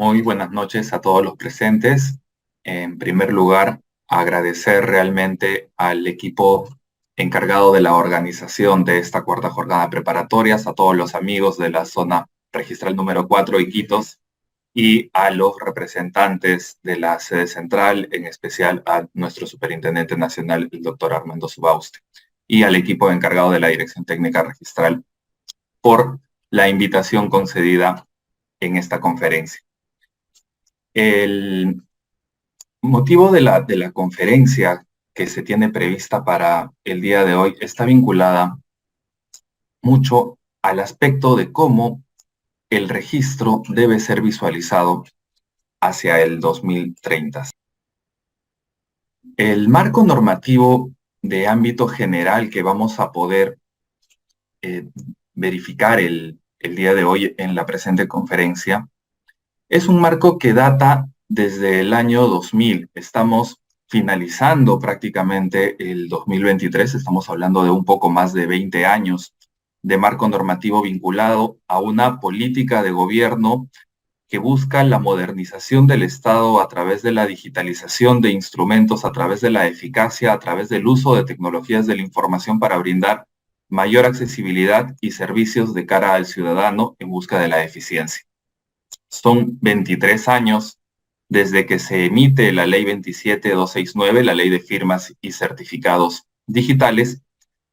Muy buenas noches a todos los presentes. En primer lugar, agradecer realmente al equipo encargado de la organización de esta cuarta jornada de preparatorias, a todos los amigos de la zona registral número 4 Iquitos y a los representantes de la sede central, en especial a nuestro superintendente nacional, el doctor Armando Subauste, y al equipo encargado de la Dirección Técnica Registral por la invitación concedida en esta conferencia. El motivo de la conferencia que se tiene prevista para el día de hoy está vinculada mucho al aspecto de cómo el registro debe ser visualizado hacia el 2030. El marco normativo de ámbito general que vamos a poder eh, verificar el día de hoy en la presente conferencia es un marco que data desde el año 2000. Estamos finalizando prácticamente el 2023, estamos hablando de un poco más de 20 años de marco normativo vinculado a una política de gobierno que busca la modernización del Estado a través de la digitalización de instrumentos, a través de la eficacia, a través del uso de tecnologías de la información para brindar mayor accesibilidad y servicios de cara al ciudadano en busca de la eficiencia. Son 23 años desde que se emite la Ley 27269, la Ley de Firmas y Certificados Digitales,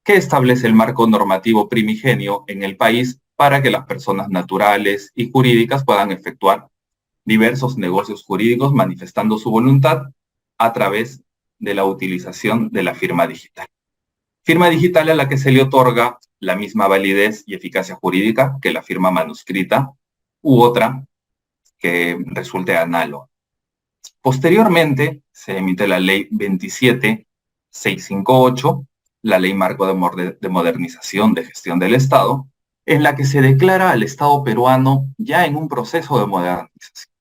que establece el marco normativo primigenio en el país para que las personas naturales y jurídicas puedan efectuar diversos negocios jurídicos manifestando su voluntad a través de la utilización de la firma digital. Firma digital a la que se le otorga la misma validez y eficacia jurídica que la firma manuscrita u otra que resulte análoga. Posteriormente, se emite la Ley 27658, la Ley Marco de Modernización de Gestión del Estado, en la que se declara al Estado peruano ya en un proceso de modernización,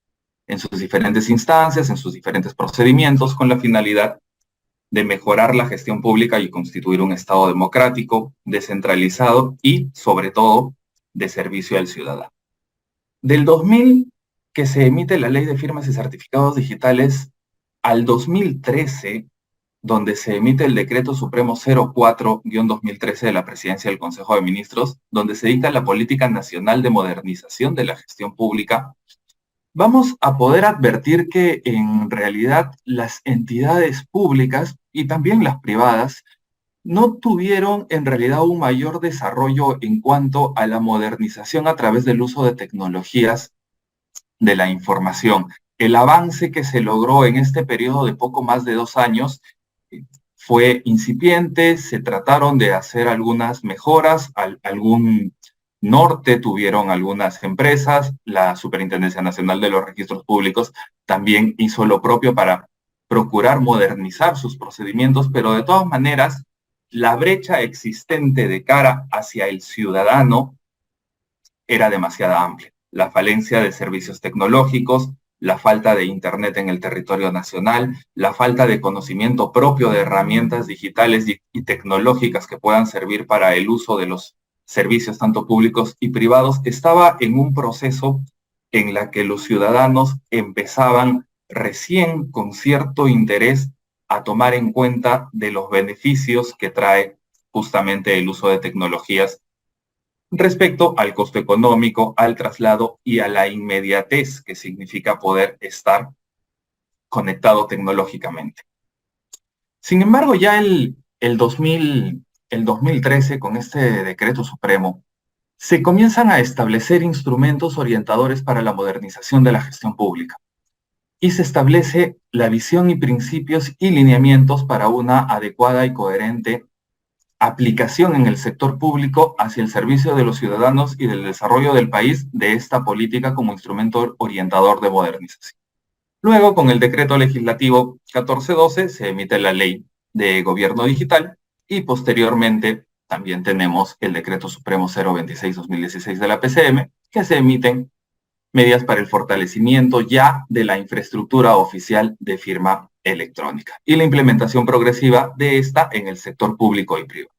en sus diferentes instancias, en sus diferentes procedimientos, con la finalidad de mejorar la gestión pública y constituir un Estado democrático, descentralizado y, sobre todo, de servicio al ciudadano. Del 2000, que se emite la Ley de Firmas y Certificados Digitales, al 2013, donde se emite el Decreto Supremo 04-2013 de la Presidencia del Consejo de Ministros, donde se dicta la Política Nacional de Modernización de la Gestión Pública, vamos a poder advertir que en realidad las entidades públicas y también las privadas no tuvieron en realidad un mayor desarrollo en cuanto a la modernización a través del uso de tecnologías de la información. El avance que se logró en este periodo de poco más de 2 años fue incipiente, se trataron de hacer algunas mejoras, algún norte tuvieron algunas empresas, la Superintendencia Nacional de los Registros Públicos también hizo lo propio para procurar modernizar sus procedimientos, pero de todas maneras, la brecha existente de cara hacia el ciudadano era demasiado amplia. La falencia de servicios tecnológicos, la falta de Internet en el territorio nacional, la falta de conocimiento propio de herramientas digitales y tecnológicas que puedan servir para el uso de los servicios tanto públicos y privados, estaba en un proceso en la que los ciudadanos empezaban recién con cierto interés a tomar en cuenta de los beneficios que trae justamente el uso de tecnologías respecto al costo económico, al traslado y a la inmediatez que significa poder estar conectado tecnológicamente. Sin embargo, ya el 2013, con este decreto supremo, se comienzan a establecer instrumentos orientadores para la modernización de la gestión pública y se establece la visión y principios y lineamientos para una adecuada y coherente aplicación en el sector público hacia el servicio de los ciudadanos y del desarrollo del país de esta política como instrumento orientador de modernización. Luego, con el decreto legislativo 1412, se emite la ley de gobierno digital y posteriormente también tenemos el decreto supremo 026-2016 de la PCM, que se emiten medidas para el fortalecimiento ya de la infraestructura oficial de firma electrónica y la implementación progresiva de esta en el sector público y privado.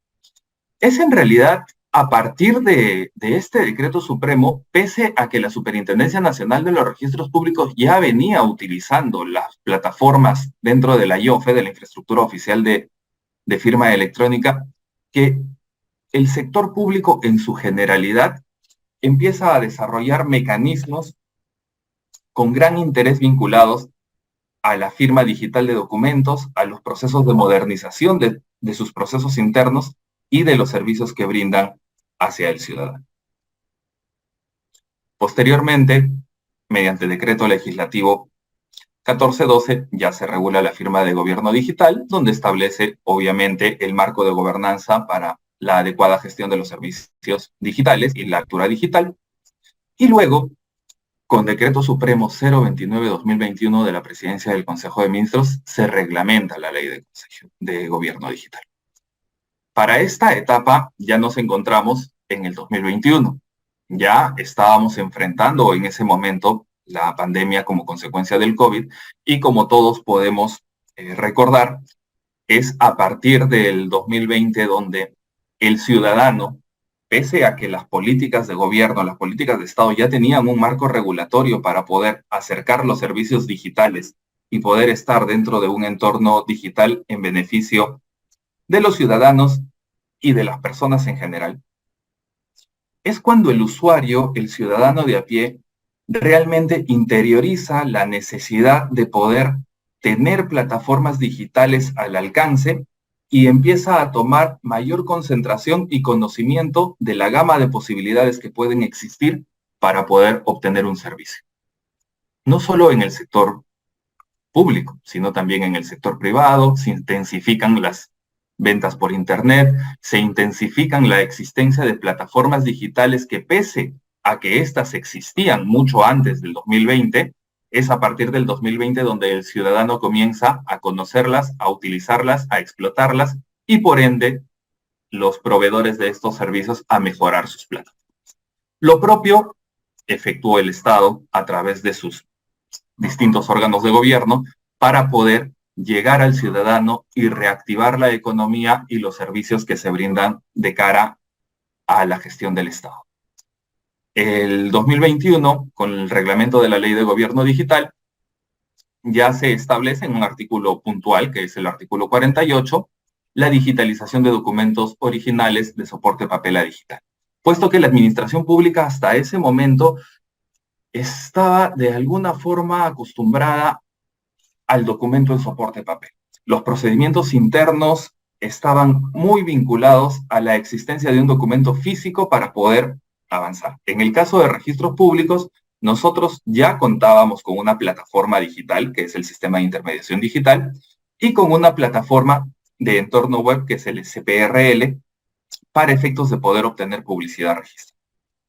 Es en realidad a partir de este decreto supremo, pese a que la Superintendencia Nacional de los Registros Públicos ya venía utilizando las plataformas dentro de la IOFE, de la Infraestructura Oficial de Firma Electrónica, que el sector público en su generalidad empieza a desarrollar mecanismos con gran interés vinculados a la firma digital de documentos, a los procesos de modernización de sus procesos internos y de los servicios que brindan hacia el ciudadano. Posteriormente, mediante decreto legislativo 1412, ya se regula la firma de gobierno digital, donde establece, obviamente, el marco de gobernanza para la adecuada gestión de los servicios digitales y la lectura digital. Y luego, con Decreto Supremo 029-2021 de la Presidencia del Consejo de Ministros, se reglamenta la ley de gobierno digital. Para esta etapa ya nos encontramos en el 2021. Ya estábamos enfrentando en ese momento la pandemia como consecuencia del COVID y como todos podemos recordar, es a partir del 2020 donde el ciudadano, pese a que las políticas de gobierno, las políticas de Estado ya tenían un marco regulatorio para poder acercar los servicios digitales y poder estar dentro de un entorno digital en beneficio de los ciudadanos y de las personas en general, es cuando el usuario, el ciudadano de a pie, realmente interioriza la necesidad de poder tener plataformas digitales al alcance y empieza a tomar mayor concentración y conocimiento de la gama de posibilidades que pueden existir para poder obtener un servicio. No solo en el sector público, sino también en el sector privado, se intensifican las ventas por Internet, se intensifican la existencia de plataformas digitales que pese a que éstas existían mucho antes del 2020, es a partir del 2020 donde el ciudadano comienza a conocerlas, a utilizarlas, a explotarlas y por ende los proveedores de estos servicios a mejorar sus plataformas. Lo propio efectuó el Estado a través de sus distintos órganos de gobierno para poder llegar al ciudadano y reactivar la economía y los servicios que se brindan de cara a la gestión del Estado. El 2021, con el reglamento de la Ley de Gobierno Digital, ya se establece en un artículo puntual, que es el artículo 48, la digitalización de documentos originales de soporte papel a digital, puesto que la administración pública hasta ese momento estaba de alguna forma acostumbrada al documento en soporte papel. Los procedimientos internos estaban muy vinculados a la existencia de un documento físico para poder avanzar. En el caso de registros públicos, nosotros ya contábamos con una plataforma digital, que es el Sistema de Intermediación Digital, y con una plataforma de entorno web, que es el SPRL, para efectos de poder obtener publicidad registrada.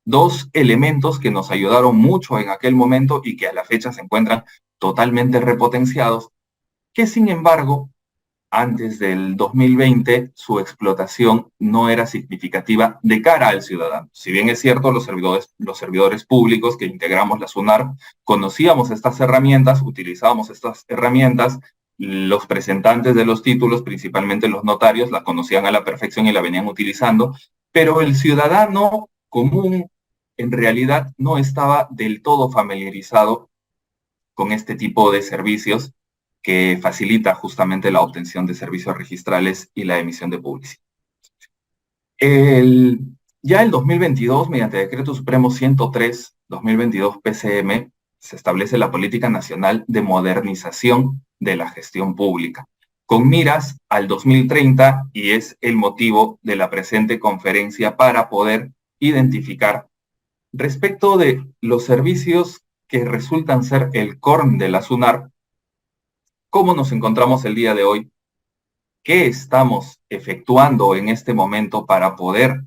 Dos elementos que nos ayudaron mucho en aquel momento y que a la fecha se encuentran totalmente repotenciados, que sin embargo, antes del 2020, su explotación no era significativa de cara al ciudadano. Si bien es cierto, los servidores públicos que integramos la SUNAR, conocíamos estas herramientas, utilizábamos estas herramientas, los presentantes de los títulos, principalmente los notarios, las conocían a la perfección y la venían utilizando, pero el ciudadano común en realidad no estaba del todo familiarizado con este tipo de servicios que facilita justamente la obtención de servicios registrales y la emisión de publicidad. Ya el 2022, mediante Decreto Supremo 103-2022 PCM, se establece la Política Nacional de Modernización de la Gestión Pública, con miras al 2030, y es el motivo de la presente conferencia para poder identificar respecto de los servicios que resultan ser el core de la SUNAR, cómo nos encontramos el día de hoy, qué estamos efectuando en este momento para poder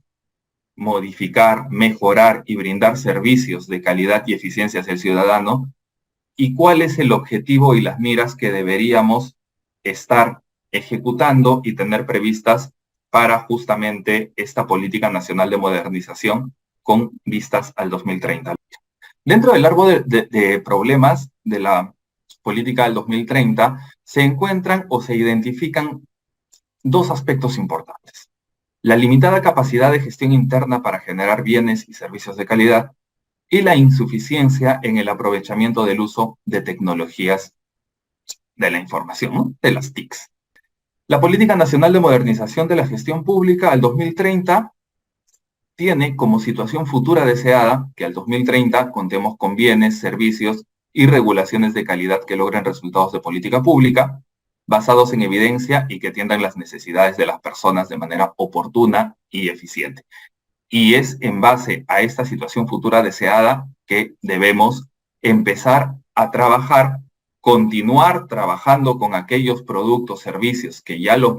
modificar, mejorar y brindar servicios de calidad y eficiencia hacia el ciudadano, y cuál es el objetivo y las miras que deberíamos estar ejecutando y tener previstas para justamente esta política nacional de modernización con vistas al 2030. Dentro del árbol de problemas de la política del 2030 se encuentran o se identifican dos aspectos importantes. la limitada capacidad de gestión interna para generar bienes y servicios de calidad y la insuficiencia en el aprovechamiento del uso de tecnologías de la información, ¿no? De las TICs. La Política Nacional de Modernización de la Gestión Pública al 2030 tiene como situación futura deseada que al 2030 contemos con bienes, servicios y regulaciones de calidad que logren resultados de política pública, basados en evidencia y que atiendan las necesidades de las personas de manera oportuna y eficiente. Y es en base a esta situación futura deseada que debemos empezar a trabajar, continuar trabajando con aquellos productos, servicios que ya los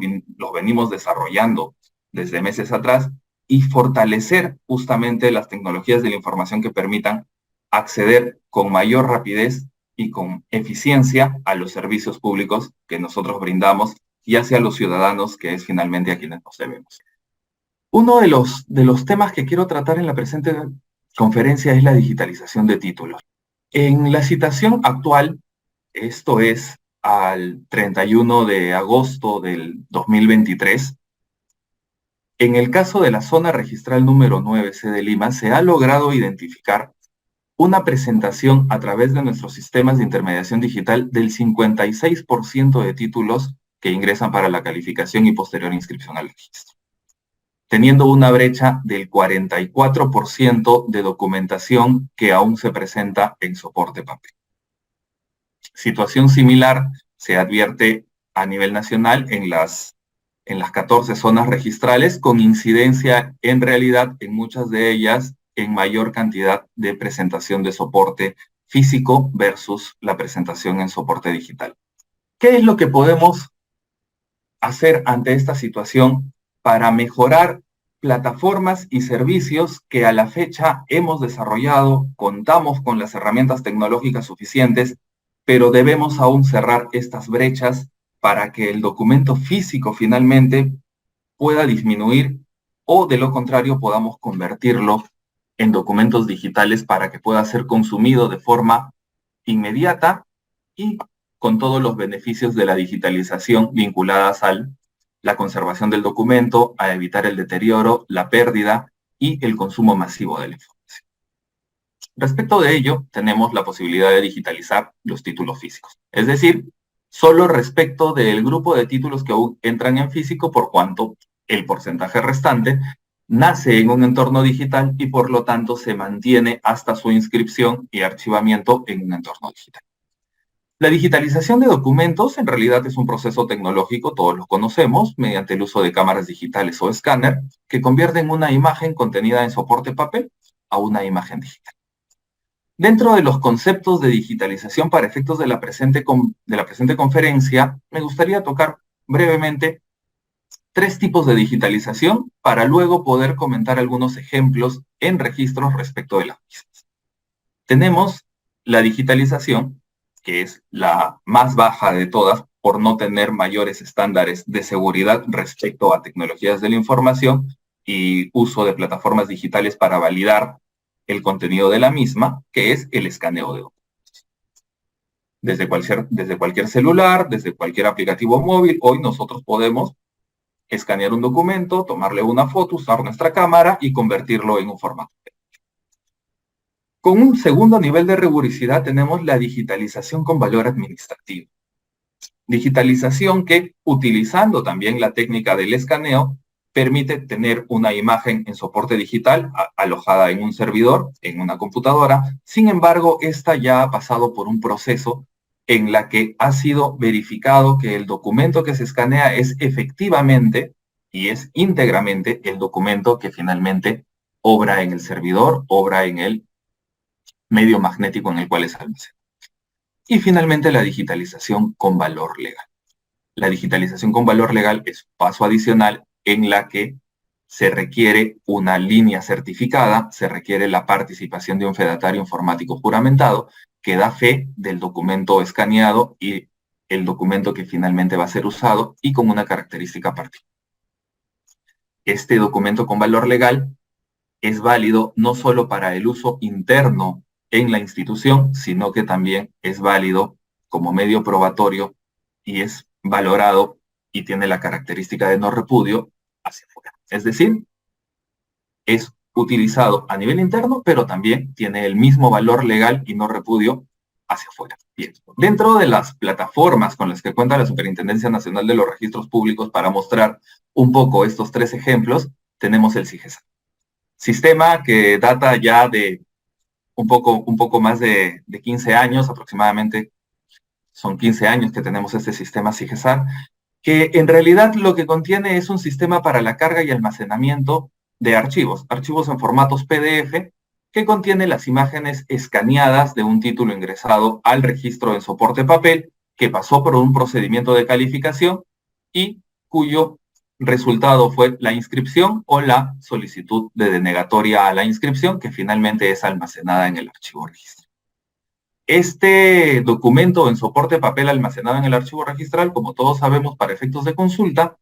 venimos desarrollando desde meses atrás y fortalecer justamente las tecnologías de la información que permitan acceder con mayor rapidez y con eficiencia a los servicios públicos que nosotros brindamos y hacia los ciudadanos, que es finalmente a quienes nos debemos. Uno de los temas que quiero tratar en la presente conferencia es la digitalización de títulos. En la situación actual, esto es al 31 de agosto del 2023, en el caso de la zona registral número 9C de Lima, se ha logrado identificar una presentación a través de nuestros sistemas de intermediación digital del 56% de títulos que ingresan para la calificación y posterior inscripción al registro, teniendo una brecha del 44% de documentación que aún se presenta en soporte papel. Situación similar se advierte a nivel nacional en las 14 zonas registrales, con incidencia en realidad en muchas de ellas en mayor cantidad de presentación de soporte físico versus la presentación en soporte digital. ¿Qué es lo que podemos hacer ante esta situación para mejorar plataformas y servicios que a la fecha hemos desarrollado, contamos con las herramientas tecnológicas suficientes, pero debemos aún cerrar estas brechas para que el documento físico finalmente pueda disminuir o de lo contrario podamos convertirlo en documentos digitales para que pueda ser consumido de forma inmediata y con todos los beneficios de la digitalización vinculadas a la conservación del documento, a evitar el deterioro, la pérdida y el consumo masivo de la información. Respecto de ello, tenemos la posibilidad de digitalizar los títulos físicos, es decir, solo respecto del grupo de títulos que aún entran en físico, por cuanto el porcentaje restante nace en un entorno digital y por lo tanto se mantiene hasta su inscripción y archivamiento en un entorno digital. La digitalización de documentos en realidad es un proceso tecnológico, todos lo conocemos, mediante el uso de cámaras digitales o escáner, que convierten una imagen contenida en soporte papel a una imagen digital. Dentro de los conceptos de digitalización para efectos de la presente conferencia, me gustaría tocar brevemente 3 tipos de digitalización para luego poder comentar algunos ejemplos en registros respecto de las mismas. Tenemos la digitalización, que es la más baja de todas por no tener mayores estándares de seguridad respecto a tecnologías de la información y uso de plataformas digitales para validar el contenido de la misma, que es el escaneo de documentos. Desde cualquier celular, desde cualquier aplicativo móvil, hoy nosotros podemos escanear un documento, tomarle una foto, usar nuestra cámara y convertirlo en un formato. Con un segundo nivel de rigurosidad tenemos la digitalización con valor administrativo. Digitalización que, utilizando también la técnica del escaneo, permite tener una imagen en soporte digital alojada en un servidor, en una computadora. Sin embargo, esta ya ha pasado por un proceso en la que ha sido verificado que el documento que se escanea es efectivamente y es íntegramente el documento que finalmente obra en el servidor, obra en el medio magnético en el cual es almacenado. Y finalmente la digitalización con valor legal. La digitalización con valor legal es un paso adicional en la que se requiere una línea certificada, se requiere la participación de un fedatario informático juramentado que da fe del documento escaneado y el documento que finalmente va a ser usado y con una característica particular. Este documento con valor legal es válido no solo para el uso interno en la institución, sino que también es válido como medio probatorio y es valorado y tiene la característica de no repudio hacia afuera. Es decir, es utilizado a nivel interno, pero también tiene el mismo valor legal y no repudio hacia afuera. Bien. Dentro de las plataformas con las que cuenta la Superintendencia Nacional de los Registros Públicos para mostrar un poco estos tres ejemplos, tenemos el SIGESAR. Sistema que data ya de un poco más de 15 años, aproximadamente son 15 años que tenemos este sistema SIGESAR, que en realidad lo que contiene es un sistema para la carga y almacenamiento de archivos en formatos PDF, que contiene las imágenes escaneadas de un título ingresado al registro en soporte papel, que pasó por un procedimiento de calificación y cuyo resultado fue la inscripción o la solicitud de denegatoria a la inscripción, que finalmente es almacenada en el archivo registral. Este documento en soporte papel almacenado en el archivo registral, como todos sabemos, para efectos de consulta,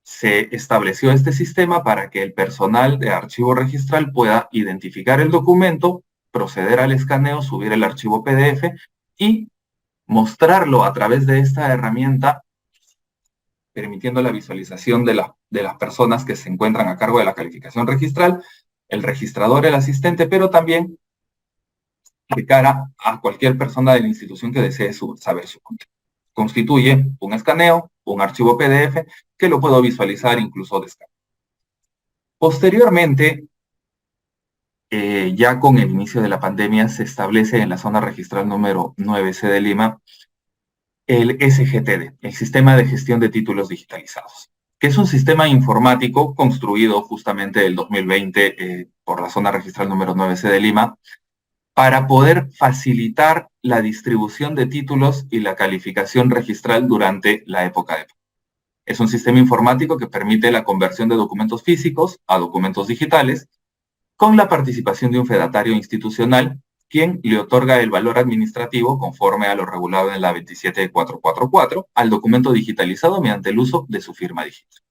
se estableció este sistema para que el personal de archivo registral pueda identificar el documento, proceder al escaneo, subir el archivo PDF y mostrarlo a través de esta herramienta, permitiendo la visualización de las personas que se encuentran a cargo de la calificación registral, el registrador, el asistente, pero también de cara a cualquier persona de la institución que desee saber su contenido. Constituye un escaneo, un archivo PDF, que lo puedo visualizar incluso descargar. Posteriormente, ya con el inicio de la pandemia, se establece en la zona registral número 9C de Lima el SGTD, el Sistema de Gestión de Títulos Digitalizados, que es un sistema informático construido justamente el 2020 por la zona registral número 9C de Lima, para poder facilitar la distribución de títulos y la calificación registral durante la época de pandemia. Es un sistema informático que permite la conversión de documentos físicos a documentos digitales con la participación de un fedatario institucional, quien le otorga el valor administrativo conforme a lo regulado en la 27444 al documento digitalizado mediante el uso de su firma digital.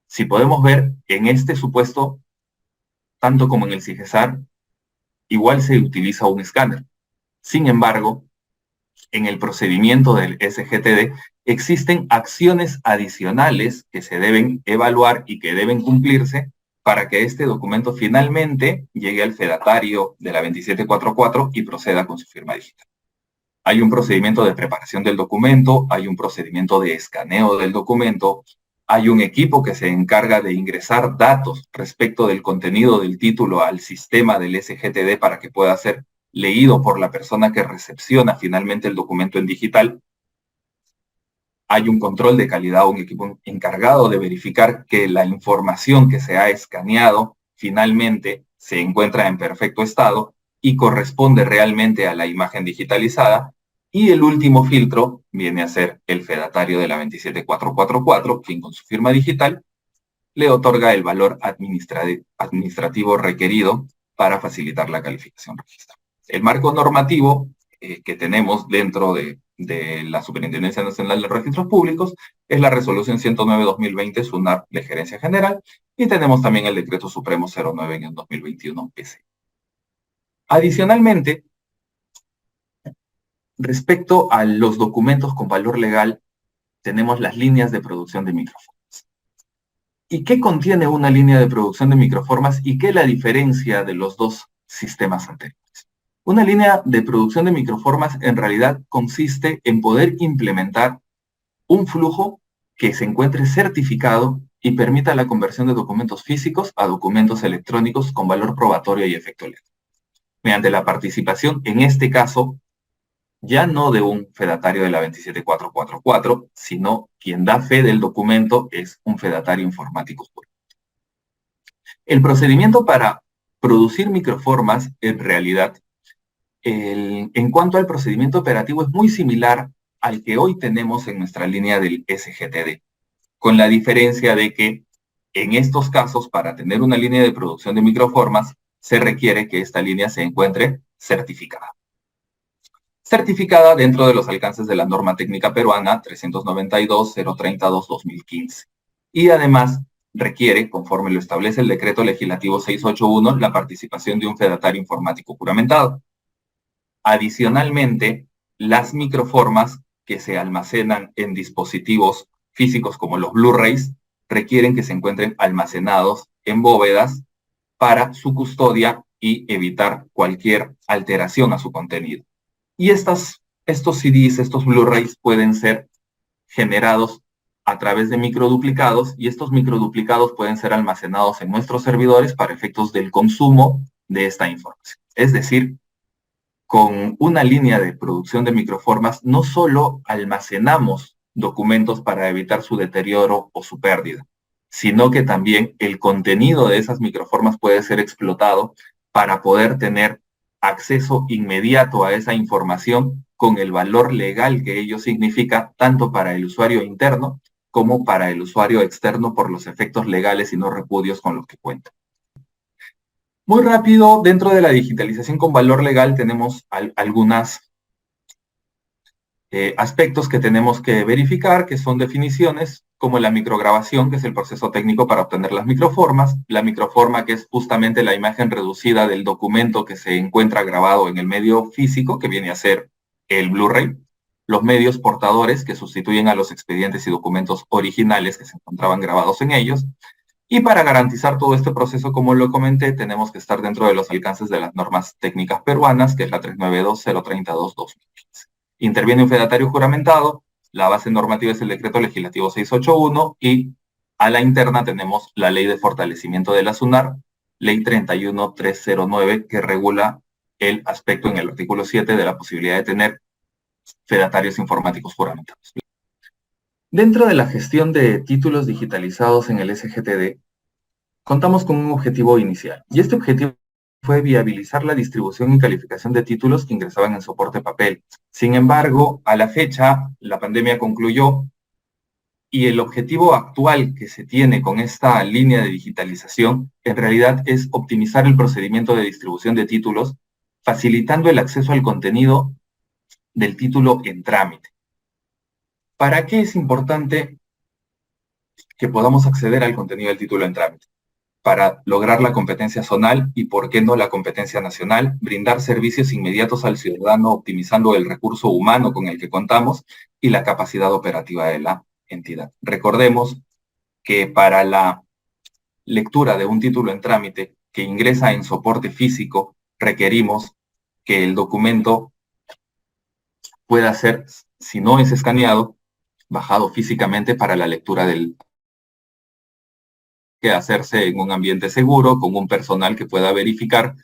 Si podemos ver, en este supuesto, tanto como en el SIGESAR, igual se utiliza un escáner. Sin embargo, en el procedimiento del SGTD existen acciones adicionales que se deben evaluar y que deben cumplirse para que este documento finalmente llegue al fedatario de la 27444 y proceda con su firma digital. Hay un procedimiento de preparación del documento, hay un procedimiento de escaneo del documento, hay un equipo que se encarga de ingresar datos respecto del contenido del título al sistema del SGTD para que pueda ser leído por la persona que recepciona finalmente el documento en digital. Hay un control de calidad, un equipo encargado de verificar que la información que se ha escaneado finalmente se encuentra en perfecto estado y corresponde realmente a la imagen digitalizada. Y el último filtro viene a ser el fedatario de la 27444, quien con su firma digital le otorga el valor administrativo requerido para facilitar la calificación registral. El marco normativo que tenemos dentro de la Superintendencia Nacional de Registros Públicos es la Resolución 109-2020, SUNAR de Gerencia General, y tenemos también el Decreto Supremo 09-2021 PC. Adicionalmente, respecto a los documentos con valor legal, tenemos las líneas de producción de microformas. ¿Y qué contiene una línea de producción de microformas y qué la diferencia de los dos sistemas anteriores? Una línea de producción de microformas en realidad consiste en poder implementar un flujo que se encuentre certificado y permita la conversión de documentos físicos a documentos electrónicos con valor probatorio y efecto legal, mediante la participación, en este caso, ya no de un fedatario de la 27444, sino quien da fe del documento es un fedatario informático. El procedimiento para producir microformas, en realidad, en cuanto al procedimiento operativo, es muy similar al que hoy tenemos en nuestra línea del SGTD, con la diferencia de que en estos casos, para tener una línea de producción de microformas, se requiere que esta línea se encuentre certificada. Certificada dentro de los alcances de la norma técnica peruana 392-032-2015. Y además requiere, conforme lo establece el decreto legislativo 681, la participación de un fedatario informático juramentado. Adicionalmente, las microformas que se almacenan en dispositivos físicos como los Blu-rays requieren que se encuentren almacenados en bóvedas para su custodia y evitar cualquier alteración a su contenido. Y estos CDs, estos Blu-rays pueden ser generados a través de microduplicados, y estos microduplicados pueden ser almacenados en nuestros servidores para efectos del consumo de esta información. Es decir, con una línea de producción de microformas, no solo almacenamos documentos para evitar su deterioro o su pérdida, sino que también el contenido de esas microformas puede ser explotado para poder tener acceso inmediato a esa información con el valor legal que ello significa, tanto para el usuario interno como para el usuario externo, por los efectos legales y no repudios con los que cuenta. Muy rápido, dentro de la digitalización con valor legal tenemos algunos aspectos que tenemos que verificar, que son definiciones, como la micrograbación, que es el proceso técnico para obtener las microformas, la microforma, que es justamente la imagen reducida del documento que se encuentra grabado en el medio físico, que viene a ser el Blu-ray, los medios portadores, que sustituyen a los expedientes y documentos originales que se encontraban grabados en ellos. Y para garantizar todo este proceso, como lo comenté, tenemos que estar dentro de los alcances de las normas técnicas peruanas, que es la 392-032-2015. Interviene un fedatario juramentado, la base normativa es el decreto legislativo 681, y a la interna tenemos la ley de fortalecimiento de la SUNAR, ley 31309, que regula el aspecto en el artículo 7 de la posibilidad de tener fedatarios informáticos juramentados. Dentro de la gestión de títulos digitalizados en el SGTD, contamos con un objetivo inicial, y este objetivo fue viabilizar la distribución y calificación de títulos que ingresaban en soporte papel. Sin embargo, a la fecha, la pandemia concluyó, y el objetivo actual que se tiene con esta línea de digitalización, en realidad, es optimizar el procedimiento de distribución de títulos, facilitando el acceso al contenido del título en trámite. ¿Para qué es importante que podamos acceder al contenido del título en trámite? Para lograr la competencia zonal y, por qué no, la competencia nacional, brindar servicios inmediatos al ciudadano, optimizando el recurso humano con el que contamos y la capacidad operativa de la entidad. Recordemos que para la lectura de un título en trámite que ingresa en soporte físico, requerimos que el documento pueda ser, si no es escaneado, bajado físicamente para la lectura del que hacerse en un ambiente seguro, con un personal que pueda verificar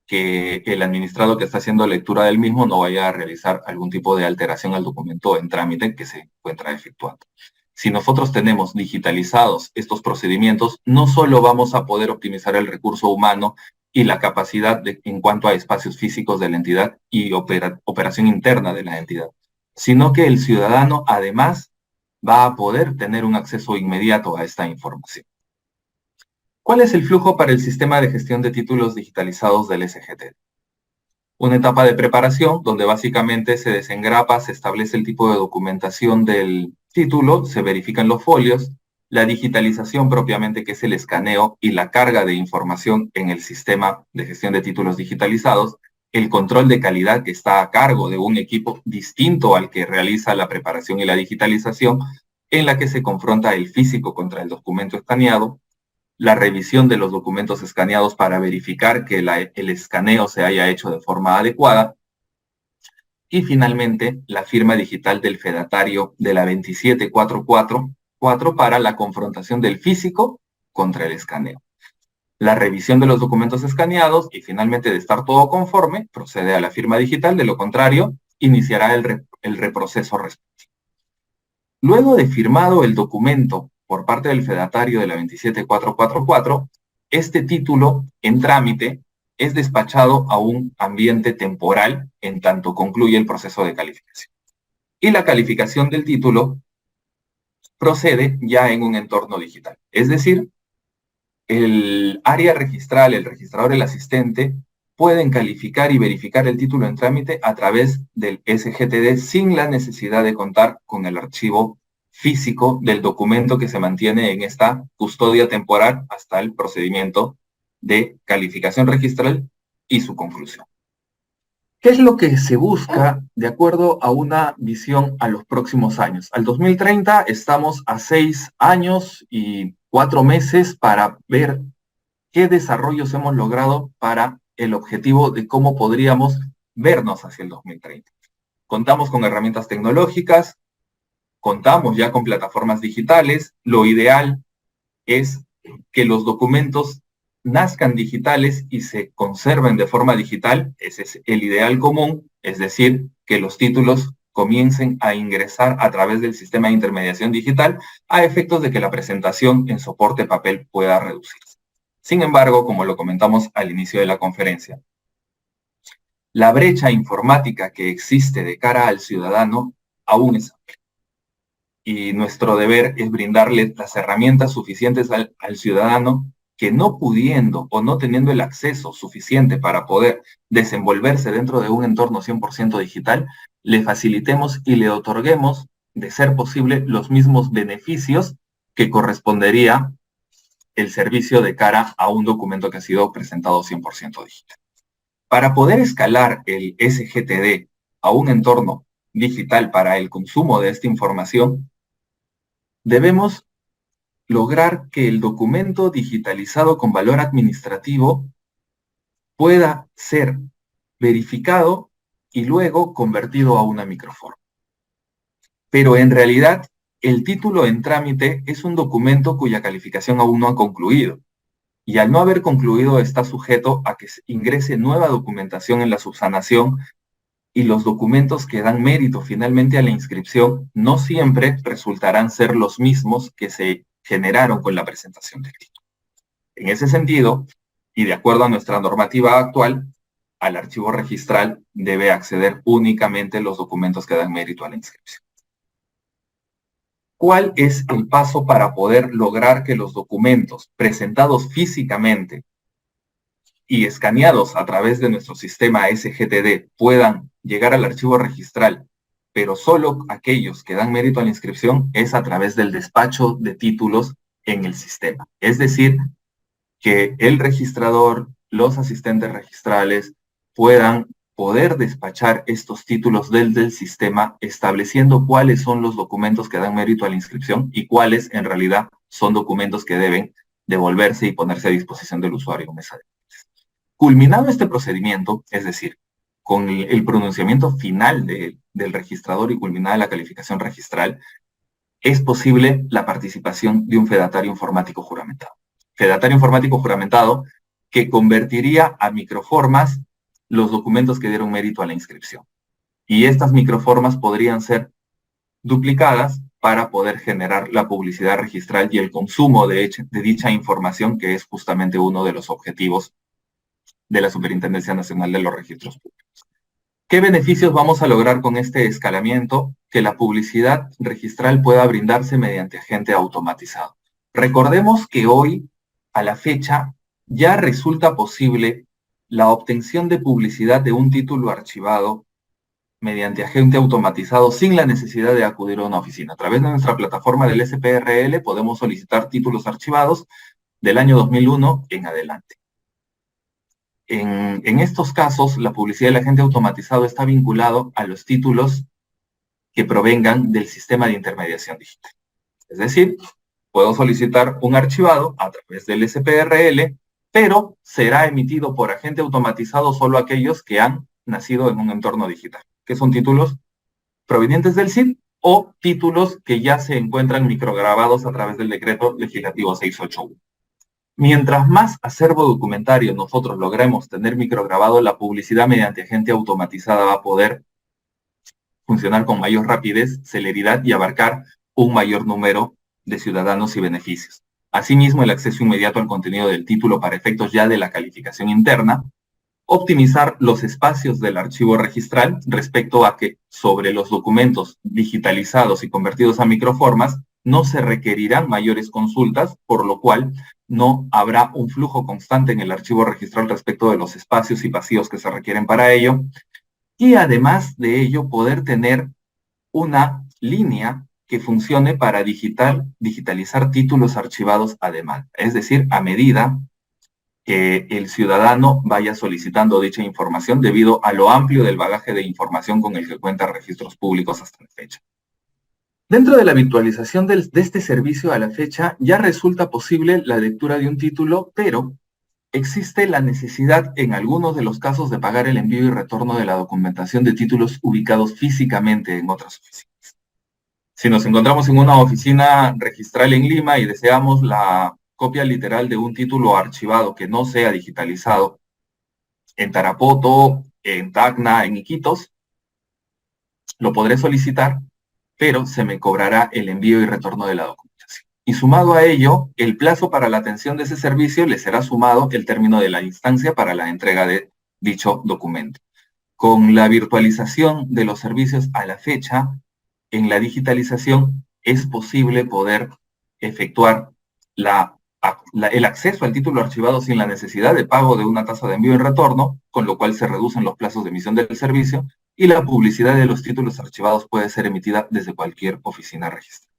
que el administrado que está haciendo lectura del mismo no vaya a realizar algún tipo de alteración al documento en trámite que se encuentra efectuando. Si nosotros tenemos digitalizados estos procedimientos, no solo vamos a poder optimizar el recurso humano y la capacidad en cuanto a espacios físicos de la entidad y operación interna de la entidad, sino que el ciudadano además va a poder tener un acceso inmediato a esta información. ¿Cuál es el flujo para el sistema de gestión de títulos digitalizados del SGTD? Una etapa de preparación donde básicamente se desengrapa, se establece el tipo de documentación del título, se verifican los folios, la digitalización propiamente, que es el escaneo y la carga de información en el sistema de gestión de títulos digitalizados, el control de calidad, que está a cargo de un equipo distinto al que realiza la preparación y la digitalización, en la que se confronta el físico contra el documento escaneado, la revisión de los documentos escaneados para verificar que el escaneo se haya hecho de forma adecuada, y finalmente la firma digital del fedatario de la 27444 para la confrontación del físico contra el escaneo. La revisión de los documentos escaneados, y finalmente, de estar todo conforme, procede a la firma digital; de lo contrario, iniciará el reproceso respectivo. Luego de firmado el documento por parte del fedatario de la 27444, este título en trámite es despachado a un ambiente temporal en tanto concluye el proceso de calificación. Y la calificación del título procede ya en un entorno digital. Es decir, el área registral, el registrador, el asistente, pueden calificar y verificar el título en trámite a través del SGTD sin la necesidad de contar con el archivo físico del documento que se mantiene en esta custodia temporal hasta el procedimiento de calificación registral y su conclusión. ¿Qué es lo que se busca de acuerdo a una visión a los próximos años? Al 2030 estamos a 6 años y 4 meses para ver qué desarrollos hemos logrado para el objetivo de cómo podríamos vernos hacia el 2030. Contamos con herramientas tecnológicas, contamos ya con plataformas digitales. Lo ideal es que los documentos nazcan digitales y se conserven de forma digital. Ese es el ideal común, es decir, que los títulos comiencen a ingresar a través del sistema de intermediación digital a efectos de que la presentación en soporte papel pueda reducirse. Sin embargo, como lo comentamos al inicio de la conferencia, la brecha informática que existe de cara al ciudadano aún es amplia. Y nuestro deber es brindarle las herramientas suficientes al ciudadano que, no pudiendo o no teniendo el acceso suficiente para poder desenvolverse dentro de un entorno 100% digital, le facilitemos y le otorguemos, de ser posible, los mismos beneficios que correspondería el servicio de cara a un documento que ha sido presentado 100% digital. Para poder escalar el SGTD a un entorno digital para el consumo de esta información, debemos lograr que el documento digitalizado con valor administrativo pueda ser verificado y luego convertido a una microforma. Pero en realidad, el título en trámite es un documento cuya calificación aún no ha concluido. Y al no haber concluido está sujeto a que ingrese nueva documentación en la subsanación, y los documentos que dan mérito finalmente a la inscripción no siempre resultarán ser los mismos que se generaron con la presentación del título. En ese sentido, y de acuerdo a nuestra normativa actual, al archivo registral debe acceder únicamente los documentos que dan mérito a la inscripción. ¿Cuál es el paso para poder lograr que los documentos presentados físicamente y escaneados a través de nuestro sistema SGTD puedan llegar al archivo registral, pero solo aquellos que dan mérito a la inscripción? Es a través del despacho de títulos en el sistema? Es decir, que el registrador, los asistentes registrales puedan poder despachar estos títulos del sistema, estableciendo cuáles son los documentos que dan mérito a la inscripción y cuáles en realidad son documentos que deben devolverse y ponerse a disposición del usuario en mesa de trámites. Culminado este procedimiento, es decir, con el pronunciamiento final del registrador y culminada la calificación registral, es posible la participación de un fedatario informático juramentado. Fedatario informático juramentado que convertiría a microformas los documentos que dieron mérito a la inscripción. Y estas microformas podrían ser duplicadas para poder generar la publicidad registral y el consumo de dicha información, que es justamente uno de los objetivos de la Superintendencia Nacional de los Registros Públicos. ¿Qué beneficios vamos a lograr con este escalamiento? Que la publicidad registral pueda brindarse mediante agente automatizado. Recordemos que hoy, a la fecha, ya resulta posible la obtención de publicidad de un título archivado mediante agente automatizado sin la necesidad de acudir a una oficina. A través de nuestra plataforma del SPRL podemos solicitar títulos archivados del año 2001 en adelante. En estos casos, la publicidad del agente automatizado está vinculado a los títulos que provengan del sistema de intermediación digital. Es decir, puedo solicitar un archivado a través del SPRL, pero será emitido por agente automatizado solo aquellos que han nacido en un entorno digital, que son títulos provenientes del CID o títulos que ya se encuentran micrograbados a través del decreto legislativo 681. Mientras más acervo documentario nosotros logremos tener micrograbado, la publicidad mediante agente automatizada va a poder funcionar con mayor rapidez, celeridad y abarcar un mayor número de ciudadanos y beneficios. Asimismo, el acceso inmediato al contenido del título para efectos ya de la calificación interna, optimizar los espacios del archivo registral respecto a que sobre los documentos digitalizados y convertidos a microformas no se requerirán mayores consultas, por lo cual no habrá un flujo constante en el archivo registral respecto de los espacios y vacíos que se requieren para ello. Y además de ello, poder tener una línea que funcione para digitalizar títulos archivados a demanda, es decir, a medida que el ciudadano vaya solicitando dicha información debido a lo amplio del bagaje de información con el que cuenta registros públicos hasta la fecha. Dentro de la virtualización de este servicio a la fecha ya resulta posible la lectura de un título, pero existe la necesidad en algunos de los casos de pagar el envío y retorno de la documentación de títulos ubicados físicamente en otras oficinas. Si nos encontramos en una oficina registral en Lima y deseamos la copia literal de un título archivado que no sea digitalizado en Tarapoto, en Tacna, en Iquitos, lo podré solicitar, pero se me cobrará el envío y retorno de la documentación. Y sumado a ello, el plazo para la atención de ese servicio le será sumado el término de la instancia para la entrega de dicho documento. Con la virtualización de los servicios a la fecha, en la digitalización es posible poder efectuar el acceso al título archivado sin la necesidad de pago de una tasa de envío y retorno, con lo cual se reducen los plazos de emisión del servicio, y la publicidad de los títulos archivados puede ser emitida desde cualquier oficina registrada.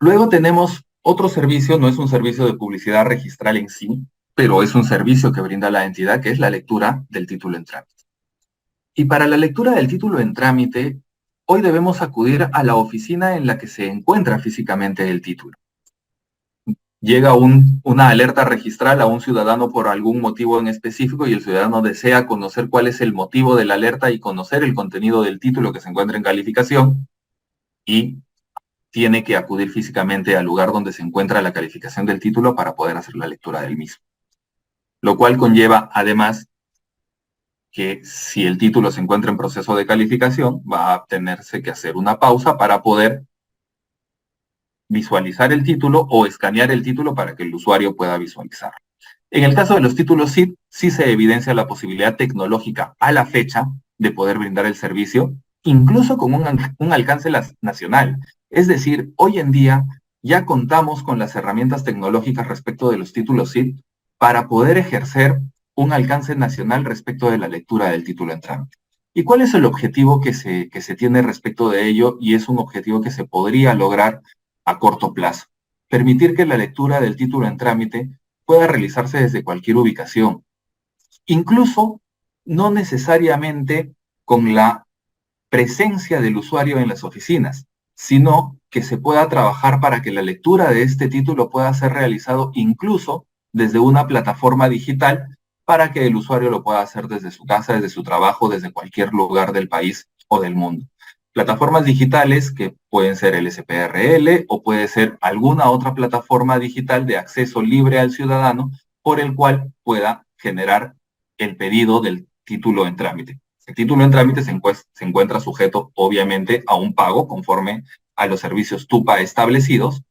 Luego tenemos otro servicio, no es un servicio de publicidad registral en sí, pero es un servicio que brinda la entidad, que es la lectura del título en trámite. Y para la lectura del título en trámite, hoy debemos acudir a la oficina en la que se encuentra físicamente el título. Llega una alerta registral a un ciudadano por algún motivo en específico y el ciudadano desea conocer cuál es el motivo de la alerta y conocer el contenido del título que se encuentra en calificación, y tiene que acudir físicamente al lugar donde se encuentra la calificación del título para poder hacer la lectura del mismo. Lo cual conlleva, además, que si el título se encuentra en proceso de calificación, va a tenerse que hacer una pausa para poder visualizar el título o escanear el título para que el usuario pueda visualizarlo. En el caso de los títulos SID, sí se evidencia la posibilidad tecnológica a la fecha de poder brindar el servicio, incluso con un alcance nacional. Es decir, hoy en día ya contamos con las herramientas tecnológicas respecto de los títulos SID para poder ejercer un alcance nacional respecto de la lectura del título en trámite. ¿Y cuál es el objetivo que se tiene respecto de ello? Y es un objetivo que se podría lograr a corto plazo. Permitir que la lectura del título en trámite pueda realizarse desde cualquier ubicación, incluso no necesariamente con la presencia del usuario en las oficinas, sino que se pueda trabajar para que la lectura de este título pueda ser realizado incluso desde una plataforma digital para que el usuario lo pueda hacer desde su casa, desde su trabajo, desde cualquier lugar del país o del mundo. Plataformas digitales que pueden ser el SPRL o puede ser alguna otra plataforma digital de acceso libre al ciudadano por el cual pueda generar el pedido del título en trámite. El título en trámite se encuentra sujeto, obviamente, a un pago conforme a los servicios TUPA establecidos,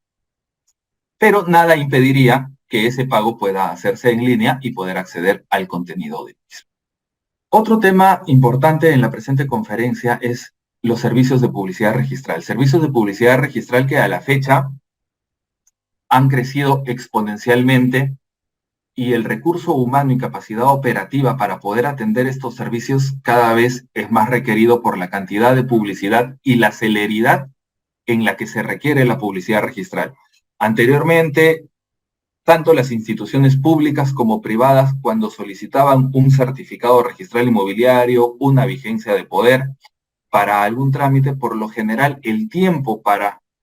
pero nada impediría que ese pago pueda hacerse en línea y poder acceder al contenido del mismo. Otro tema importante en la presente conferencia es los servicios de publicidad registral. Servicios de publicidad registral que a la fecha han crecido exponencialmente y el recurso humano y capacidad operativa para poder atender estos servicios cada vez es más requerido por la cantidad de publicidad y la celeridad en la que se requiere la publicidad registral. Anteriormente, tanto las instituciones públicas como privadas, cuando solicitaban un certificado registral inmobiliario, una vigencia de poder para algún trámite, por lo general el tiempo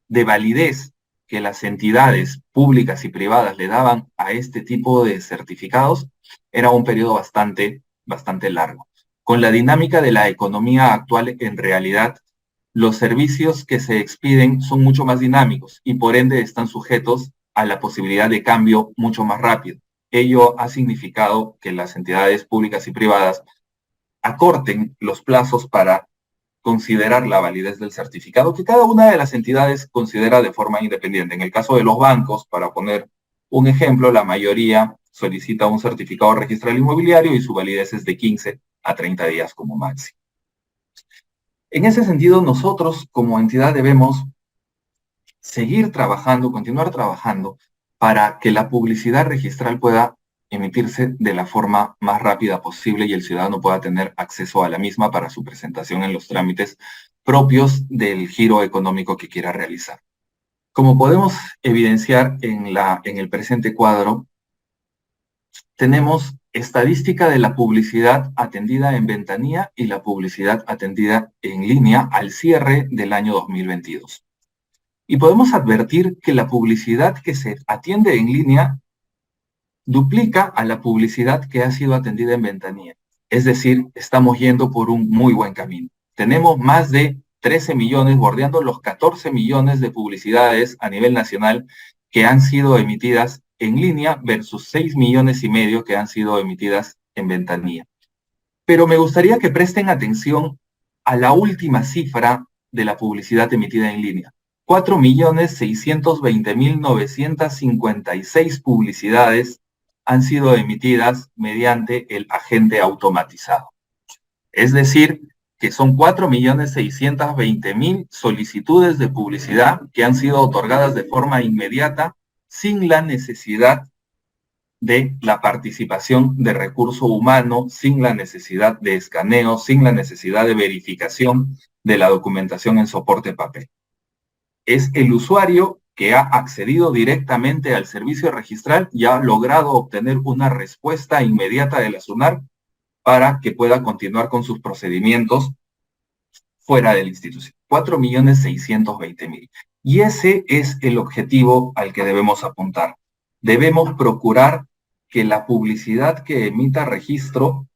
de validez que las entidades públicas y privadas le daban a este tipo de certificados era un periodo bastante largo. Con la dinámica de la economía actual, en realidad, los servicios que se expiden son mucho más dinámicos y por ende están sujetos a la posibilidad de cambio mucho más rápido. Ello ha significado que las entidades públicas y privadas acorten los plazos para considerar la validez del certificado que cada una de las entidades considera de forma independiente. En el caso de los bancos, para poner un ejemplo, la mayoría solicita un certificado registral inmobiliario y su validez es de 15 a 30 días como máximo. En ese sentido, nosotros como entidad debemos seguir trabajando, continuar trabajando para que la publicidad registral pueda emitirse de la forma más rápida posible y el ciudadano pueda tener acceso a la misma para su presentación en los trámites propios del giro económico que quiera realizar. Como podemos evidenciar en el presente cuadro, tenemos estadística de la publicidad atendida en ventanilla y la publicidad atendida en línea al cierre del año 2022. Y podemos advertir que la publicidad que se atiende en línea duplica a la publicidad que ha sido atendida en ventanilla. Es decir, estamos yendo por un muy buen camino. Tenemos más de 13 millones, bordeando los 14 millones de publicidades a nivel nacional que han sido emitidas en línea versus 6 millones y medio que han sido emitidas en ventanilla. Pero me gustaría que presten atención a la última cifra de la publicidad emitida en línea. 4.620.956 publicidades han sido emitidas mediante el agente automatizado. Es decir, que son 4.620.000 solicitudes de publicidad que han sido otorgadas de forma inmediata sin la necesidad de la participación de recurso humano, sin la necesidad de escaneo, sin la necesidad de verificación de la documentación en soporte papel. Es el usuario que ha accedido directamente al servicio registral y ha logrado obtener una respuesta inmediata de la SUNAR para que pueda continuar con sus procedimientos fuera de la institución. 4.620.000. Y ese es el objetivo al que debemos apuntar. Debemos procurar que la publicidad que emita registro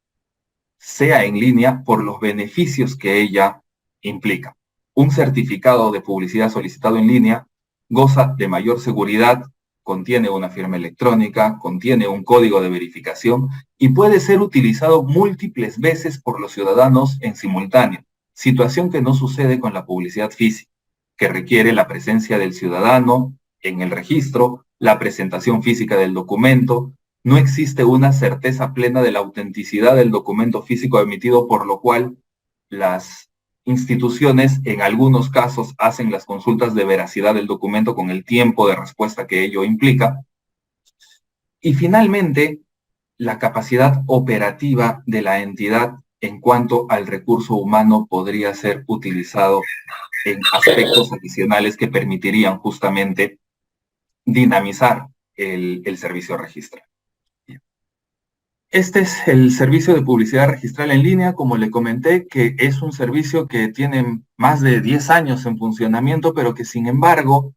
sea en línea por los beneficios que ella implica. Un certificado de publicidad solicitado en línea goza de mayor seguridad, contiene una firma electrónica, contiene un código de verificación y puede ser utilizado múltiples veces por los ciudadanos en simultáneo, situación que no sucede con la publicidad física, que requiere la presencia del ciudadano en el registro, la presentación física del documento. No existe una certeza plena de la autenticidad del documento físico emitido, por lo cual las instituciones en algunos casos hacen las consultas de veracidad del documento con el tiempo de respuesta que ello implica. Y finalmente, la capacidad operativa de la entidad en cuanto al recurso humano podría ser utilizado en aspectos adicionales que permitirían justamente dinamizar el servicio registral. Este es el servicio de publicidad registral en línea, como le comenté, que es un servicio que tiene más de 10 años en funcionamiento, pero que sin embargo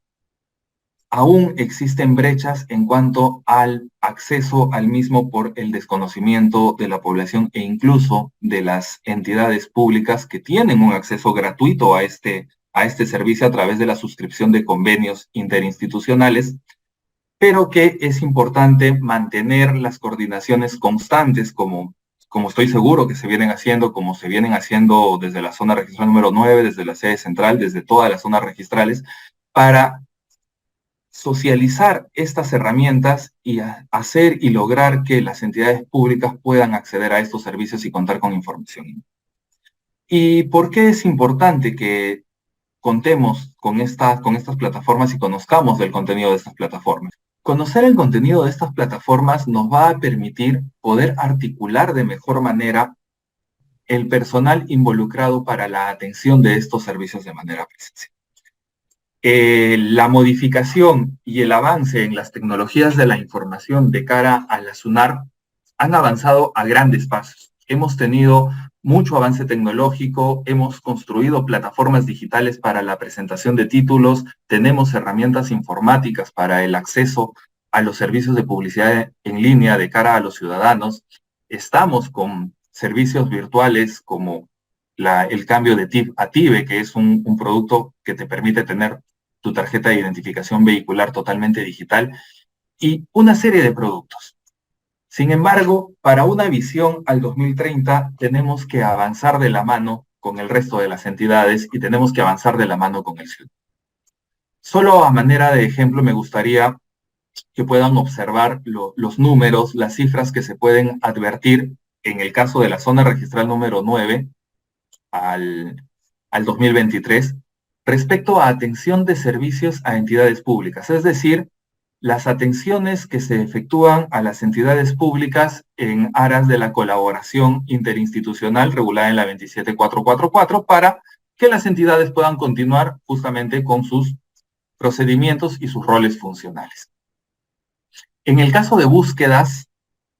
aún existen brechas en cuanto al acceso al mismo por el desconocimiento de la población e incluso de las entidades públicas que tienen un acceso gratuito a este servicio a través de la suscripción de convenios interinstitucionales, pero que es importante mantener las coordinaciones constantes, como estoy seguro que se vienen haciendo, como se vienen haciendo desde la zona registral número 9, desde la sede central, desde todas las zonas registrales, para socializar estas herramientas y hacer y lograr que las entidades públicas puedan acceder a estos servicios y contar con información. ¿Y por qué es importante que contemos con estas plataformas y conozcamos del contenido de estas plataformas? Conocer el contenido de estas plataformas nos va a permitir poder articular de mejor manera el personal involucrado para la atención de estos servicios de manera presencial. La modificación y el avance en las tecnologías de la información de cara a la SUNAR han avanzado a grandes pasos. Hemos tenido mucho avance tecnológico, hemos construido plataformas digitales para la presentación de títulos, tenemos herramientas informáticas para el acceso a los servicios de publicidad en línea de cara a los ciudadanos. Estamos con servicios virtuales como el cambio de TIP a TIBE, que es un producto que te permite tener tu tarjeta de identificación vehicular totalmente digital, y una serie de productos. Sin embargo, para una visión al 2030 tenemos que avanzar de la mano con el resto de las entidades y tenemos que avanzar de la mano con el ciudadano. Solo a manera de ejemplo me gustaría que puedan observar los números, las cifras que se pueden advertir en el caso de la zona registral número 9 al 2023 respecto a atención de servicios a entidades públicas, es decir, las atenciones que se efectúan a las entidades públicas en aras de la colaboración interinstitucional regulada en la 27444 para que las entidades puedan continuar justamente con sus procedimientos y sus roles funcionales. En el caso de búsquedas,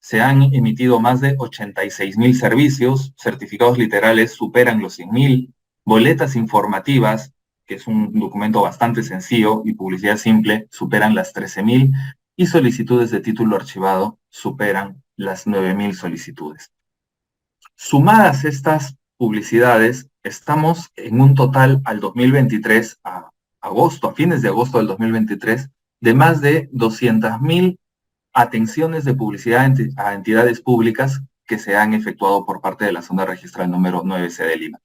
Se han emitido más de 86.000 servicios, certificados literales superan los 100.000, boletas informativas, que es un documento bastante sencillo, y publicidad simple, superan las 13.000, y solicitudes de título archivado superan las 9.000 solicitudes. Sumadas estas publicidades, estamos en un total al 2023, a fines de agosto del 2023, de más de 200.000 atenciones de publicidad a entidades públicas que se han efectuado por parte de la zona registral número 9C de Lima,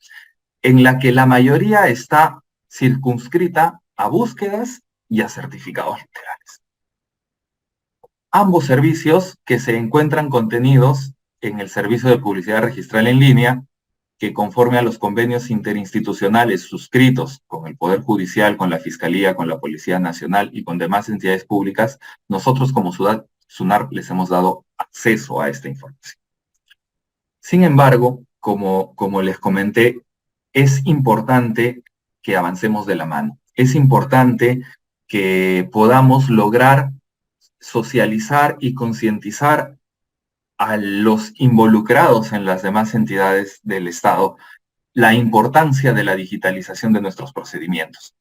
en la que la mayoría está circunscrita a búsquedas y a certificados literales. Ambos servicios que se encuentran contenidos en el servicio de publicidad registral en línea, que conforme a los convenios interinstitucionales suscritos con el Poder Judicial, con la Fiscalía, con la Policía Nacional y con demás entidades públicas, nosotros como SUNAR les hemos dado acceso a esta información. Sin embargo, como les comenté, es importante que avancemos de la mano. Es importante que podamos lograr socializar y concientizar a los involucrados en las demás entidades del Estado la importancia de la digitalización de nuestros procedimientos,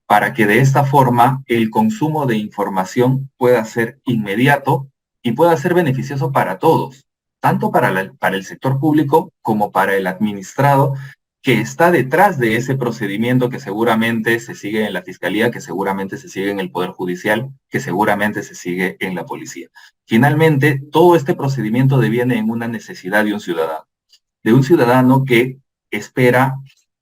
para que de esta forma el consumo de información pueda ser inmediato y pueda ser beneficioso para todos, tanto para el sector público como para el administrado que está detrás de ese procedimiento que seguramente se sigue en la Fiscalía, que seguramente se sigue en el Poder Judicial, que seguramente se sigue en la Policía. Finalmente, todo este procedimiento deviene en una necesidad de un ciudadano que espera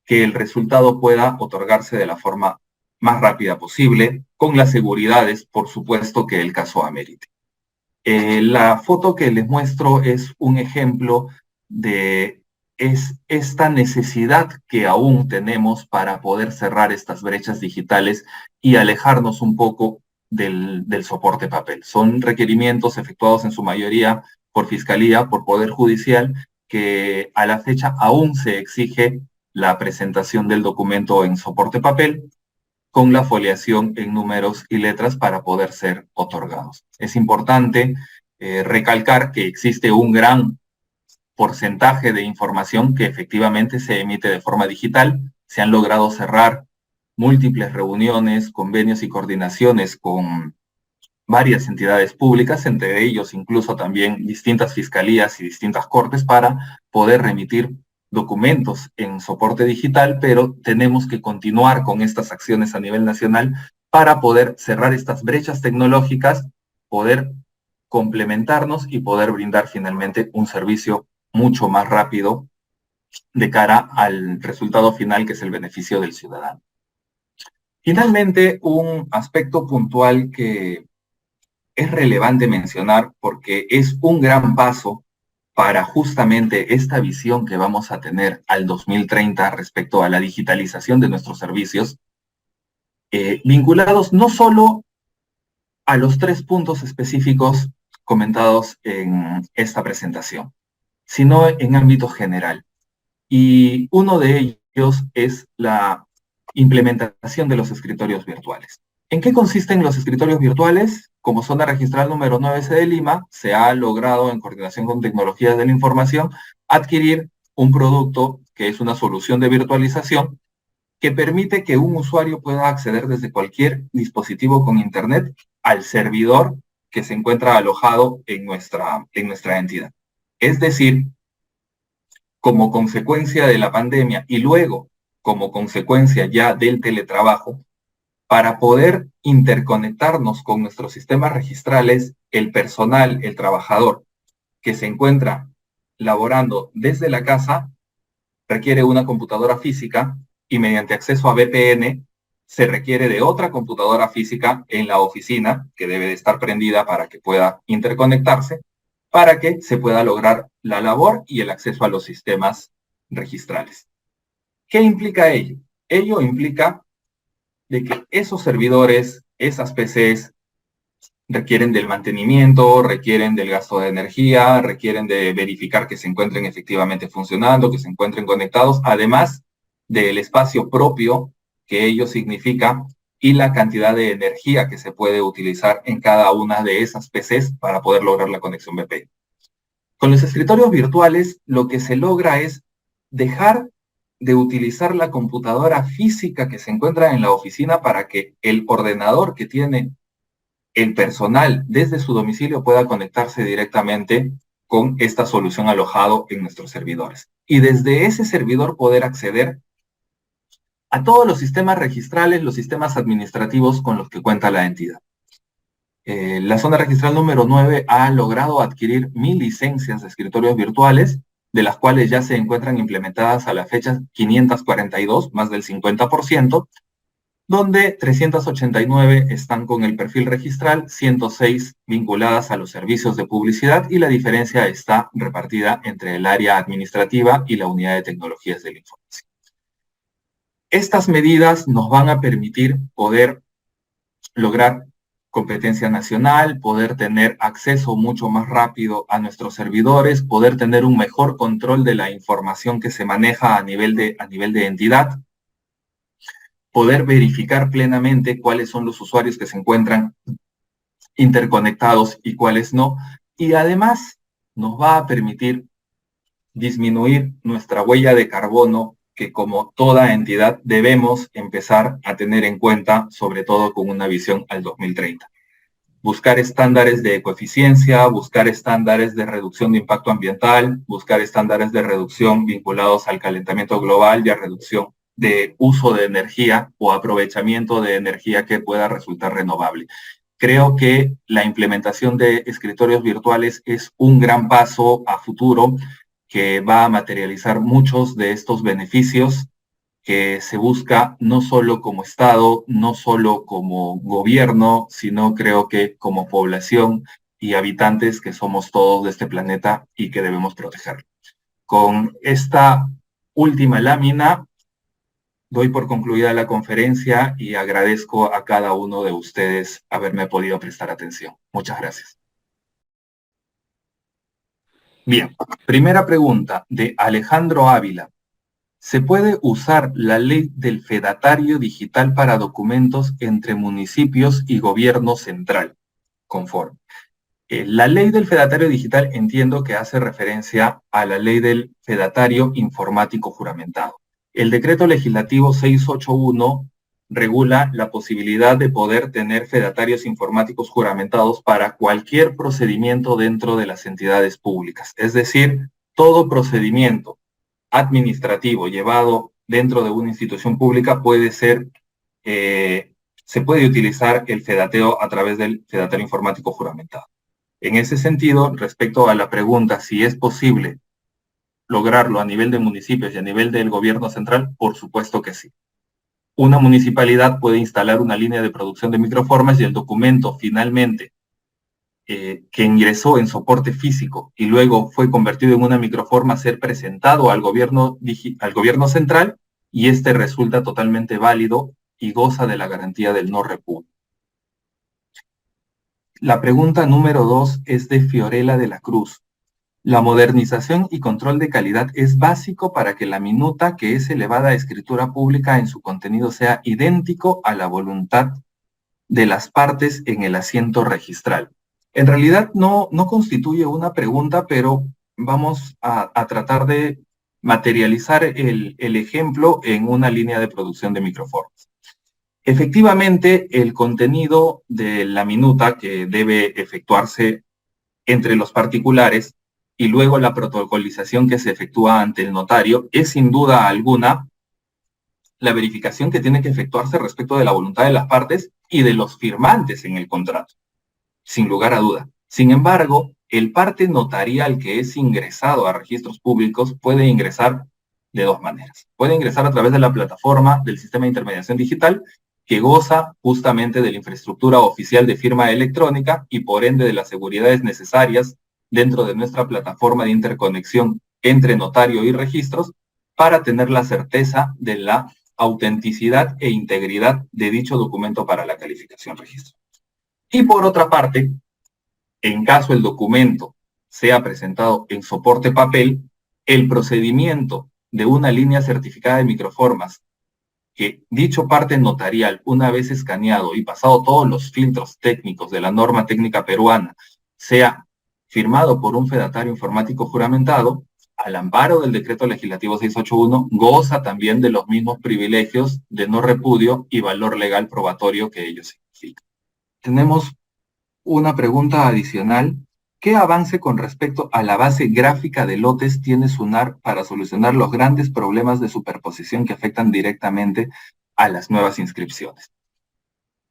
que el resultado pueda otorgarse de la forma más rápida posible, con las seguridades, por supuesto, que el caso amerite. La foto que les muestro es un ejemplo de esta necesidad que aún tenemos para poder cerrar estas brechas digitales y alejarnos un poco del soporte papel. Son requerimientos efectuados en su mayoría por Fiscalía, por Poder Judicial, que a la fecha aún se exige la presentación del documento en soporte papel, con la foliación en números y letras para poder ser otorgados. Es importante recalcar que existe un gran porcentaje de información que efectivamente se emite de forma digital. Se han logrado cerrar múltiples reuniones, convenios y coordinaciones con varias entidades públicas, entre ellos incluso también distintas fiscalías y distintas cortes, para poder remitir documentos en soporte digital, pero tenemos que continuar con estas acciones a nivel nacional para poder cerrar estas brechas tecnológicas, poder complementarnos y poder brindar finalmente un servicio mucho más rápido de cara al resultado final, que es el beneficio del ciudadano. Finalmente, un aspecto puntual que es relevante mencionar porque es un gran paso para justamente esta visión que vamos a tener al 2030 respecto a la digitalización de nuestros servicios, vinculados no solo a los 3 puntos específicos comentados en esta presentación, sino en ámbito general. Y uno de ellos es la implementación de los escritorios virtuales. ¿En qué consisten los escritorios virtuales? Como zona registral número 9C de Lima, se ha logrado, en coordinación con tecnologías de la información, adquirir un producto que es una solución de virtualización que permite que un usuario pueda acceder desde cualquier dispositivo con Internet al servidor que se encuentra alojado en nuestra entidad. Es decir, como consecuencia de la pandemia y luego como consecuencia ya del teletrabajo, para poder interconectarnos con nuestros sistemas registrales, el personal, el trabajador que se encuentra laborando desde la casa requiere una computadora física y mediante acceso a VPN se requiere de otra computadora física en la oficina que debe de estar prendida para que pueda interconectarse, para que se pueda lograr la labor y el acceso a los sistemas registrales. ¿Qué implica ello? Ello implica de que esos servidores, esas PCs, requieren del mantenimiento, requieren del gasto de energía, requieren de verificar que se encuentren efectivamente funcionando, que se encuentren conectados, además del espacio propio que ello significa y la cantidad de energía que se puede utilizar en cada una de esas PCs para poder lograr la conexión VPN. Con los escritorios virtuales, lo que se logra es dejar de utilizar la computadora física que se encuentra en la oficina para que el ordenador que tiene el personal desde su domicilio pueda conectarse directamente con esta solución alojado en nuestros servidores. Y desde ese servidor poder acceder a todos los sistemas registrales, los sistemas administrativos con los que cuenta la entidad. La zona registral número 9 ha logrado adquirir 1.000 licencias de escritorios virtuales, de las cuales ya se encuentran implementadas a la fecha 542, más del 50%, donde 389 están con el perfil registral, 106 vinculadas a los servicios de publicidad y la diferencia está repartida entre el área administrativa y la unidad de tecnologías de la información. Estas medidas nos van a permitir poder lograr competencia nacional, poder tener acceso mucho más rápido a nuestros servidores, poder tener un mejor control de la información que se maneja a nivel de entidad, poder verificar plenamente cuáles son los usuarios que se encuentran interconectados y cuáles no, y además nos va a permitir disminuir nuestra huella de carbono que como toda entidad debemos empezar a tener en cuenta, sobre todo con una visión al 2030. Buscar estándares de ecoeficiencia, buscar estándares de reducción de impacto ambiental, buscar estándares de reducción vinculados al calentamiento global y a reducción de uso de energía o aprovechamiento de energía que pueda resultar renovable. Creo que la implementación de escritorios virtuales es un gran paso a futuro que va a materializar muchos de estos beneficios que se busca no solo como Estado, no solo como gobierno, sino creo que como población y habitantes que somos todos de este planeta y que debemos proteger. Con esta última lámina doy por concluida la conferencia y agradezco a cada uno de ustedes haberme podido prestar atención. Muchas gracias. Bien, primera pregunta de Alejandro Ávila. ¿Se puede usar la ley del fedatario digital para documentos entre municipios y gobierno central? Conforme. La ley del fedatario digital entiendo que hace referencia a la ley del fedatario informático juramentado. El decreto legislativo 681 regula la posibilidad de poder tener fedatarios informáticos juramentados para cualquier procedimiento dentro de las entidades públicas. Es decir, todo procedimiento administrativo llevado dentro de una institución pública puede ser, se puede utilizar el fedateo a través del fedatario informático juramentado. En ese sentido, respecto a la pregunta si es posible lograrlo a nivel de municipios y a nivel del gobierno central, por supuesto que sí. Una municipalidad puede instalar una línea de producción de microformas y el documento finalmente que ingresó en soporte físico y luego fue convertido en una microforma ser presentado al gobierno central y este resulta totalmente válido y goza de la garantía del no repudio. La pregunta número 2 es de Fiorella de la Cruz. La modernización y control de calidad es básico para que la minuta que es elevada a escritura pública en su contenido sea idéntico a la voluntad de las partes en el asiento registral. En realidad no constituye una pregunta, pero vamos a tratar de materializar el ejemplo en una línea de producción de microformas. Efectivamente, el contenido de la minuta que debe efectuarse entre los particulares y luego la protocolización que se efectúa ante el notario es sin duda alguna la verificación que tiene que efectuarse respecto de la voluntad de las partes y de los firmantes en el contrato, sin lugar a duda. Sin embargo, el parte notarial que es ingresado a registros públicos puede ingresar de dos maneras. Puede ingresar a través de la plataforma del sistema de intermediación digital que goza justamente de la infraestructura oficial de firma electrónica y por ende de las seguridades necesarias dentro de nuestra plataforma de interconexión entre notario y registros para tener la certeza de la autenticidad e integridad de dicho documento para la calificación registro. Y por otra parte, en caso el documento sea presentado en soporte papel, el procedimiento de una línea certificada de microformas que dicho parte notarial, una vez escaneado y pasado todos los filtros técnicos de la norma técnica peruana, sea firmado por un fedatario informático juramentado, al amparo del decreto legislativo 681, goza también de los mismos privilegios de no repudio y valor legal probatorio que ello significa. Tenemos una pregunta adicional. ¿Qué avance con respecto a la base gráfica de lotes tiene SUNAR para solucionar los grandes problemas de superposición que afectan directamente a las nuevas inscripciones?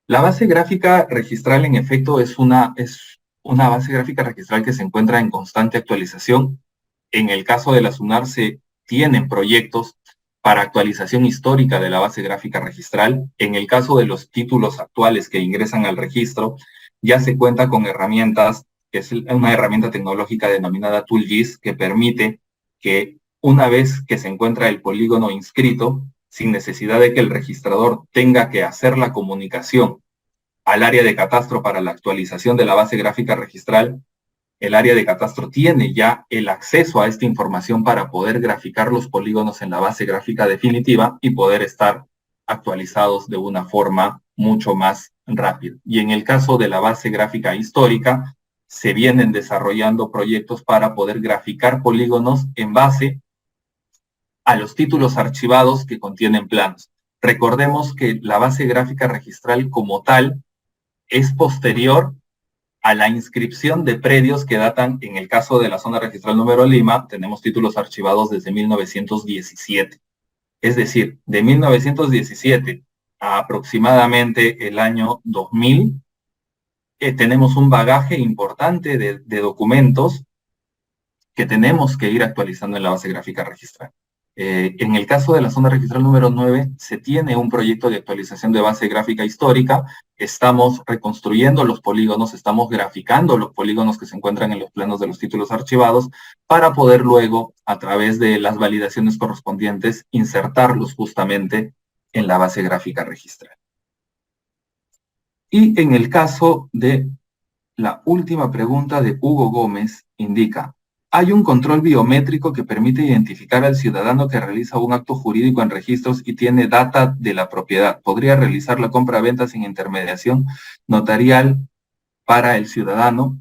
La base gráfica registral, en efecto, es una base gráfica registral que se encuentra en constante actualización. En el caso de la SUNAR se tienen proyectos para actualización histórica de la base gráfica registral. En el caso de los títulos actuales que ingresan al registro, ya se cuenta con herramientas, que es una herramienta tecnológica denominada ToolGIS, que permite que una vez que se encuentra el polígono inscrito, sin necesidad de que el registrador tenga que hacer la comunicación al área de catastro para la actualización de la base gráfica registral, el área de catastro tiene ya el acceso a esta información para poder graficar los polígonos en la base gráfica definitiva y poder estar actualizados de una forma mucho más rápida. Y en el caso de la base gráfica histórica, se vienen desarrollando proyectos para poder graficar polígonos en base a los títulos archivados que contienen planos. Recordemos que la base gráfica registral como tal es posterior a la inscripción de predios que datan, en el caso de la zona registral número Lima, tenemos títulos archivados desde 1917. Es decir, de 1917 a aproximadamente el año 2000, tenemos un bagaje importante de documentos que tenemos que ir actualizando en la base gráfica registral. En el caso de la zona registral número 9, se tiene un proyecto de actualización de base gráfica histórica. Estamos reconstruyendo los polígonos, estamos graficando los polígonos que se encuentran en los planos de los títulos archivados para poder luego, a través de las validaciones correspondientes, insertarlos justamente en la base gráfica registral. Y en el caso de la última pregunta de Hugo Gómez, indica: hay un control biométrico que permite identificar al ciudadano que realiza un acto jurídico en registros y tiene data de la propiedad. ¿Podría realizar la compra-venta sin intermediación notarial para el ciudadano?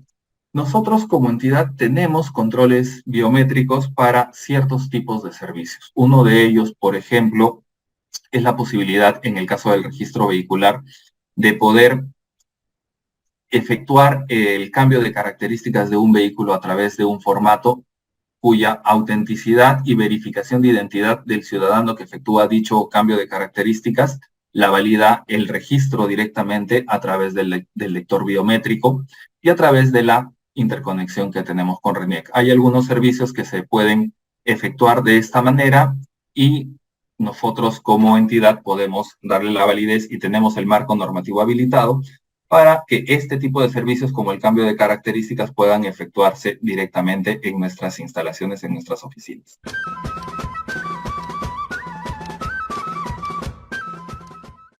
Nosotros como entidad tenemos controles biométricos para ciertos tipos de servicios. Uno de ellos, por ejemplo, es la posibilidad, en el caso del registro vehicular, de poder efectuar el cambio de características de un vehículo a través de un formato cuya autenticidad y verificación de identidad del ciudadano que efectúa dicho cambio de características la valida el registro directamente a través del lector biométrico y a través de la interconexión que tenemos con RENIEC. Hay algunos servicios que se pueden efectuar de esta manera y nosotros como entidad podemos darle la validez y tenemos el marco normativo habilitado para que este tipo de servicios como el cambio de características puedan efectuarse directamente en nuestras instalaciones, en nuestras oficinas.